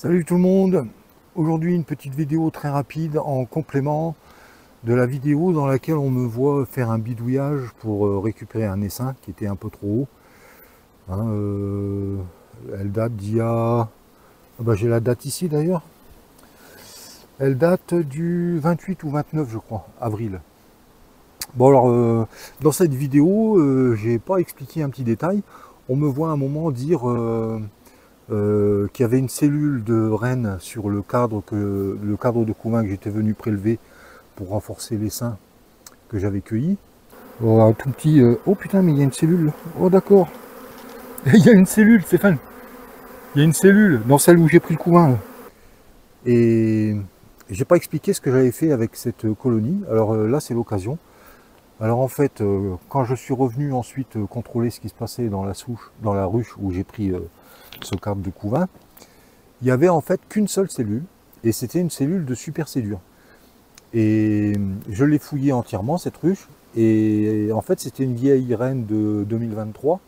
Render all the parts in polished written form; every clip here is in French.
Salut tout le monde. Aujourd'hui une petite vidéo très rapide en complément de la vidéo dans laquelle on me voit faire un bidouillage pour récupérer un essaim qui était un peu trop haut. Elle date d'il y a... j'ai la date ici d'ailleurs. Elle date du 28 ou 29 je crois, avril. Bon alors, dans cette vidéo, j'ai pas expliqué un petit détail. On me voit à un moment dire... qu'il y avait une cellule de renne sur le cadre de couvain que j'étais venu prélever pour renforcer l'essaim que j'avais cueilli. Oh, un tout petit... oh putain, mais il y a une cellule. Oh d'accord. Il y a une cellule, Stéphane. Il y a une cellule dans celle où j'ai pris le couvain. Là. Et j'ai pas expliqué ce que j'avais fait avec cette colonie. Alors là, c'est l'occasion. Alors en fait, quand je suis revenu ensuite contrôler ce qui se passait dans la souche, dans la ruche où j'ai pris ce cadre de couvain, il y avait en fait qu'une seule cellule, et c'était une cellule de super sédure. Et je l'ai fouillée entièrement, cette ruche, et en fait c'était une vieille reine de 2023,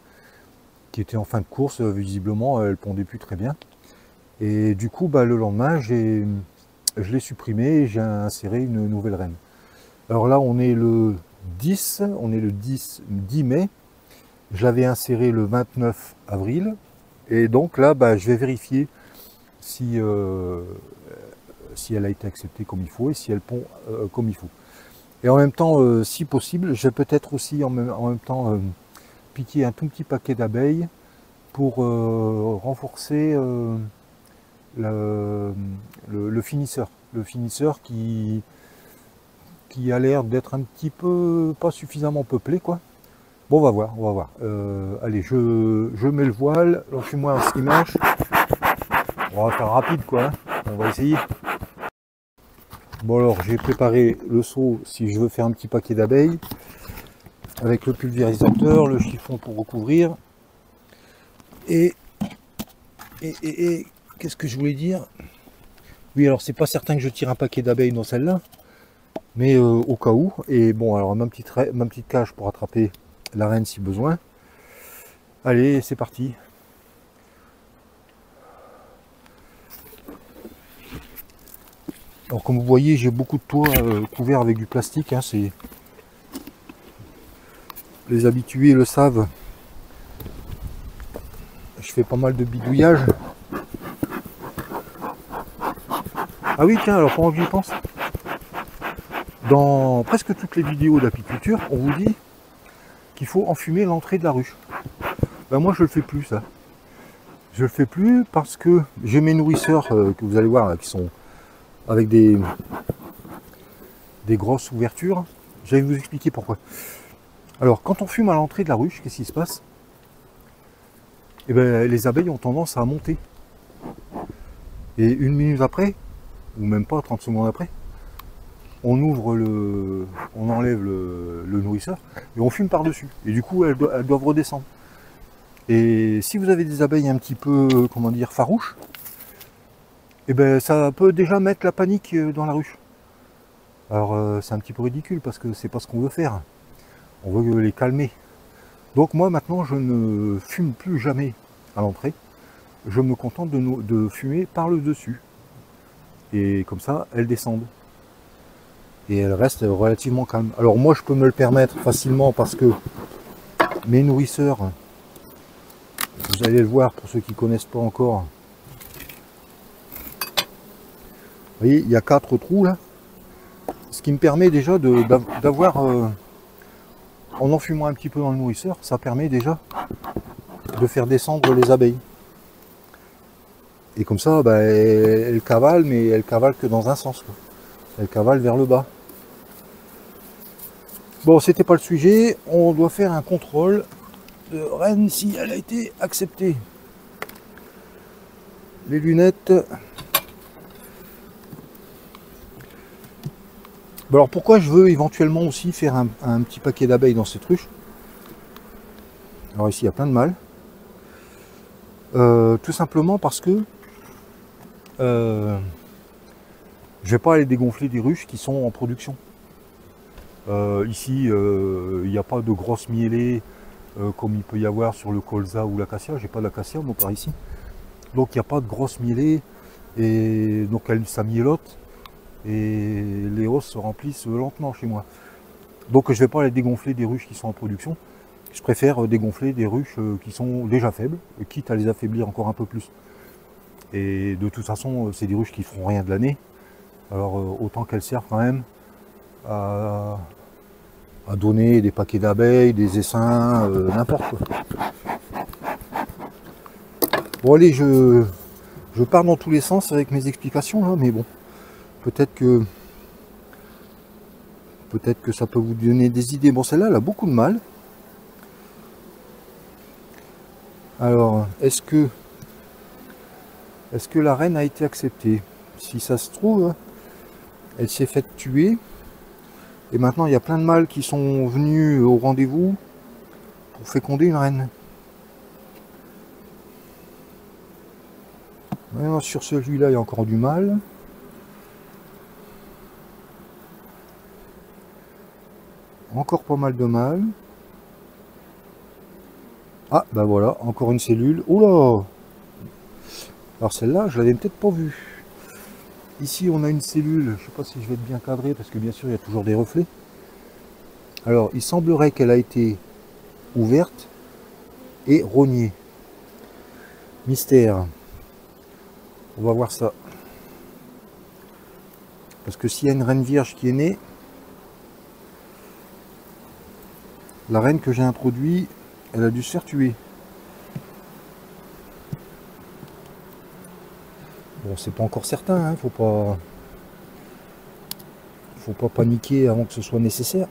qui était en fin de course, visiblement elle pondait plus très bien. Et du coup, le lendemain, je l'ai supprimée et j'ai inséré une nouvelle reine. Alors là, on est le 10 mai, je l'avais inséré le 29 avril, et donc là, je vais vérifier si, si elle a été acceptée comme il faut et si elle pond comme il faut. Et en même temps, si possible, je vais peut-être aussi en même temps piquer un tout petit paquet d'abeilles pour renforcer le finisseur. Le finisseur qui a l'air d'être un petit peu pas suffisamment peuplé, quoi. Bon, on va voir, on va voir. Allez, je mets le voile, lâchez-moi un skimash. On va faire rapide, quoi. Hein. On va essayer. Bon alors, j'ai préparé le seau si je veux faire un petit paquet d'abeilles, avec le pulvérisateur, le chiffon pour recouvrir. Et qu'est-ce que je voulais dire? Oui, alors c'est pas certain que je tire un paquet d'abeilles dans celle-là, mais au cas où. Et bon, alors ma petite cage pour attraper la reine si besoin. Allez, c'est parti. Alors comme vous voyez, j'ai beaucoup de toits couverts avec du plastique. Hein, les habitués le savent. Je fais pas mal de bidouillage. Ah oui, tiens, alors pendant que j'y pense, dans presque toutes les vidéos d'apiculture, on vous dit qu'il faut enfumer l'entrée de la ruche. Moi je le fais plus ça. Je le fais plus parce que j'ai mes nourrisseurs que vous allez voir là, qui sont avec des grosses ouvertures. Je vais vous expliquer pourquoi. Alors quand on fume à l'entrée de la ruche, qu'est-ce qui se passe? Eh bien, les abeilles ont tendance à monter. Et une minute après, ou même pas 30 secondes après, on enlève le nourrisseur et on fume par-dessus. Et du coup, elles doivent redescendre. Et si vous avez des abeilles un petit peu, comment dire, farouches, eh ben ça peut déjà mettre la panique dans la ruche. Alors c'est un petit peu ridicule parce que c'est pas ce qu'on veut faire. On veut les calmer. Donc moi maintenant je ne fume plus jamais à l'entrée. Je me contente de fumer par le dessus. Et comme ça, elles descendent. Et elles restent relativement calmes. Alors moi je peux me le permettre facilement parce que mes nourrisseurs, vous allez le voir pour ceux qui ne connaissent pas encore. Vous voyez, il y a 4 trous là. Ce qui me permet déjà d'avoir, en enfumant un petit peu dans le nourrisseur, ça permet déjà de faire descendre les abeilles. Et comme ça, elles cavalent, mais elles cavalent que dans un sens, quoi. Elles cavalent vers le bas. Bon, c'était pas le sujet. On doit faire un contrôle de reine si elle a été acceptée. Les lunettes. Bon, alors pourquoi je veux éventuellement aussi faire un petit paquet d'abeilles dans cette ruche? Alors ici il y a plein de mâles. Tout simplement parce que je vais pas aller dégonfler des ruches qui sont en production. Ici il n'y a pas de grosses mielées comme il peut y avoir sur le colza ou l'acacia. J'ai pas d'acacia moi par ici. Donc il n'y a pas de grosses mielées. Et donc ça mielote et les hausses se remplissent lentement chez moi. Donc je ne vais pas aller dégonfler des ruches qui sont en production. Je préfère dégonfler des ruches qui sont déjà faibles, quitte à les affaiblir encore un peu plus. Et de toute façon, c'est des ruches qui feront rien de l'année. Alors autant qu'elles servent quand même à donner des paquets d'abeilles, des essaims, n'importe quoi. Bon allez, je pars dans tous les sens avec mes explications là, mais bon, peut-être que ça peut vous donner des idées. Bon, celle-là, elle a beaucoup de mal. Alors, est-ce que la reine a été acceptée? Si ça se trouve, elle s'est faite tuer. Et maintenant, il y a plein de mâles qui sont venus au rendez-vous pour féconder une reine. Alors, sur celui-là, il y a encore du mâle. Encore pas mal de mâles. Ah, ben voilà, encore une cellule. Oula! Alors celle-là, je l'avais peut-être pas vue. Ici, on a une cellule. Je sais pas si je vais être bien cadré, parce que bien sûr, il y a toujours des reflets. Alors, il semblerait qu'elle a été ouverte et rognée. Mystère. On va voir ça. Parce que s'il y a une reine vierge qui est née, la reine que j'ai introduite, elle a dû se faire tuer. Bon, c'est pas encore certain, hein, faut pas paniquer avant que ce soit nécessaire.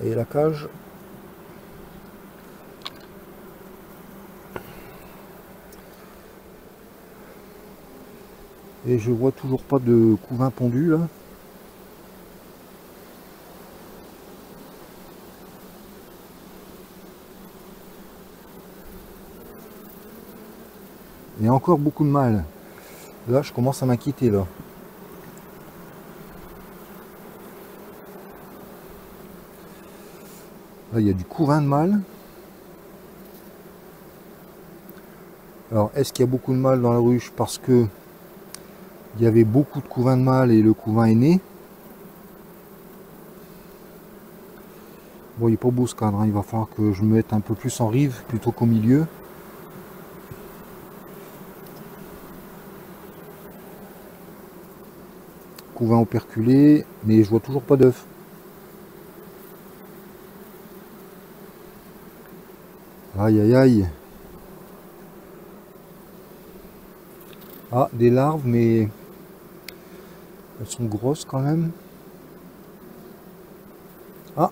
Et la cage. Et je vois toujours pas de couvain pondu là. Il y a encore beaucoup de mâles. Là, je commence à m'inquiéter là. Là, il y a du couvain de mâles. Alors, est-ce qu'il y a beaucoup de mâles dans la ruche parce que il y avait beaucoup de couvain de mâles et le couvain est né? Bon, il n'est pas beau ce cadre, hein. Il va falloir que je me mette un peu plus en rive plutôt qu'au milieu. Couvain operculé, mais je vois toujours pas d'œufs. Aïe aïe aïe. Ah, des larves, mais elles sont grosses quand même. Ah,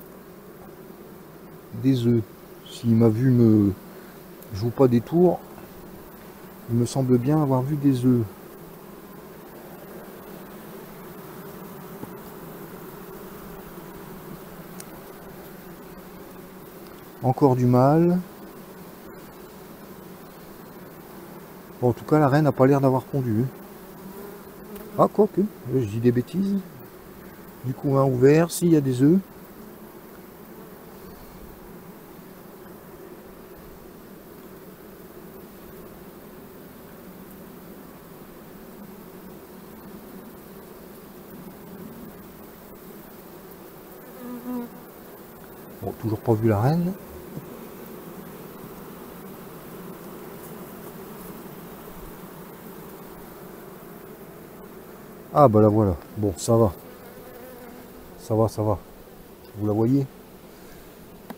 des œufs. S'il m'a vu me joue pas des tours, il me semble bien avoir vu des œufs. Encore du mâle. Bon, en tout cas, la reine n'a pas l'air d'avoir pondu. Ah, quoi que, je dis des bêtises. Du couvain ouvert, s'il y a des œufs. Bon, toujours pas vu la reine. Ah bah la voilà. Bon, ça va. Ça va, ça va. Vous la voyez?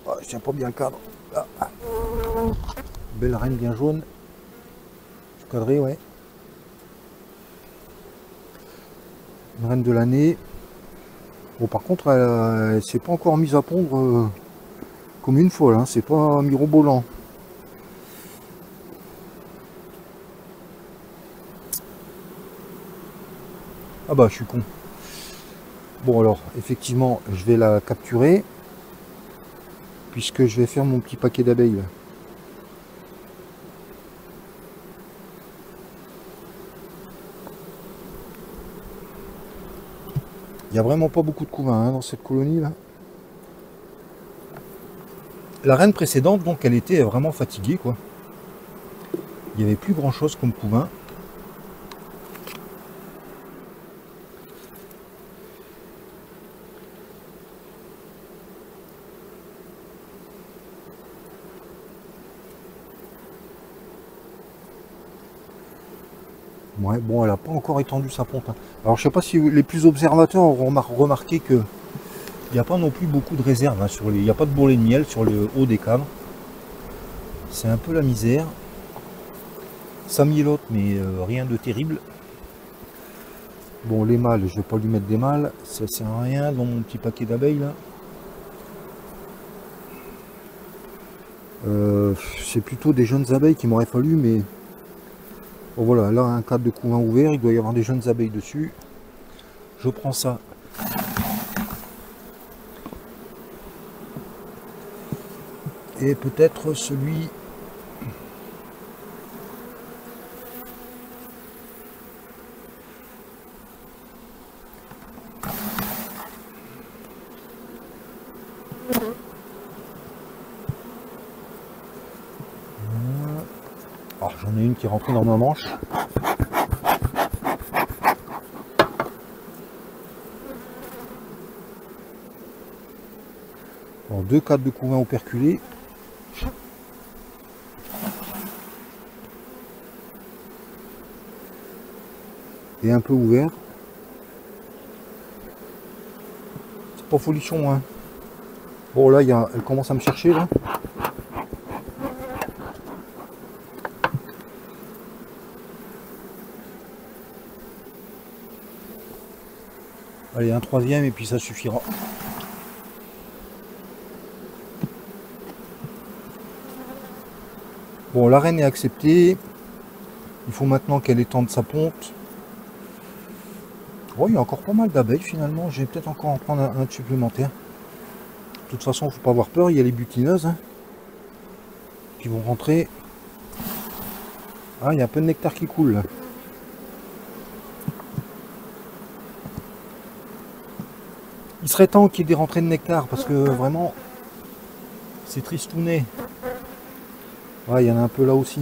Ah, je tiens pas bien le cadre. Ah. Belle reine bien jaune. Cadrée, ouais. Une reine de l'année. Bon, par contre, elle s'est pas encore mise à pondre comme une folle, hein. C'est pas mirobolant. Ah bah, je suis con. Bon, alors, effectivement, je vais la capturer. Puisque je vais faire mon petit paquet d'abeilles. Il n'y a vraiment pas beaucoup de couvain hein, dans cette colonie là. La reine précédente, donc, elle était vraiment fatiguée quoi. Il n'y avait plus grand chose comme couvain. Ouais, bon, elle n'a pas encore étendu sa ponte, hein. Alors je sais pas si les plus observateurs auront remarqué que il n'y a pas non plus beaucoup de réserve, hein, il n'y a pas de bourrelet de miel sur le haut des caves. C'est un peu la misère. Ça milote, mais rien de terrible. Bon, les mâles, je vais pas lui mettre des mâles, ça sert à rien dans mon petit paquet d'abeilles là. C'est plutôt des jeunes abeilles qui m'auraient fallu, mais bon, voilà, là un cadre de couvain ouvert, il doit y avoir des jeunes abeilles dessus. Je prends ça. Et peut-être celui... Alors j'en ai une qui est rentrée dans ma manche. Alors, deux cadres de couvain operculés. Et un peu ouvert. C'est pas folichon, hein. Bon là elle commence à me chercher là. Allez, un troisième et puis ça suffira. Bon, la reine est acceptée. Il faut maintenant qu'elle étende sa ponte. Oh, il y a encore pas mal d'abeilles finalement. Je vais peut-être encore en prendre un supplémentaire. De toute façon, il ne faut pas avoir peur. Il y a les butineuses, hein, qui vont rentrer. Ah, il y a un peu de nectar qui coule là. Il serait temps qu'il y ait des rentrées de nectar parce que vraiment, c'est tristounet. Ouais, il y en a un peu là aussi.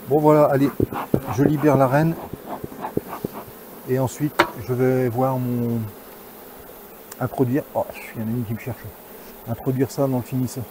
Bon voilà, allez, je libère la reine. Et ensuite, je vais voir introduire... Oh, il y en a une qui me cherche. Introduire ça dans le finisseur.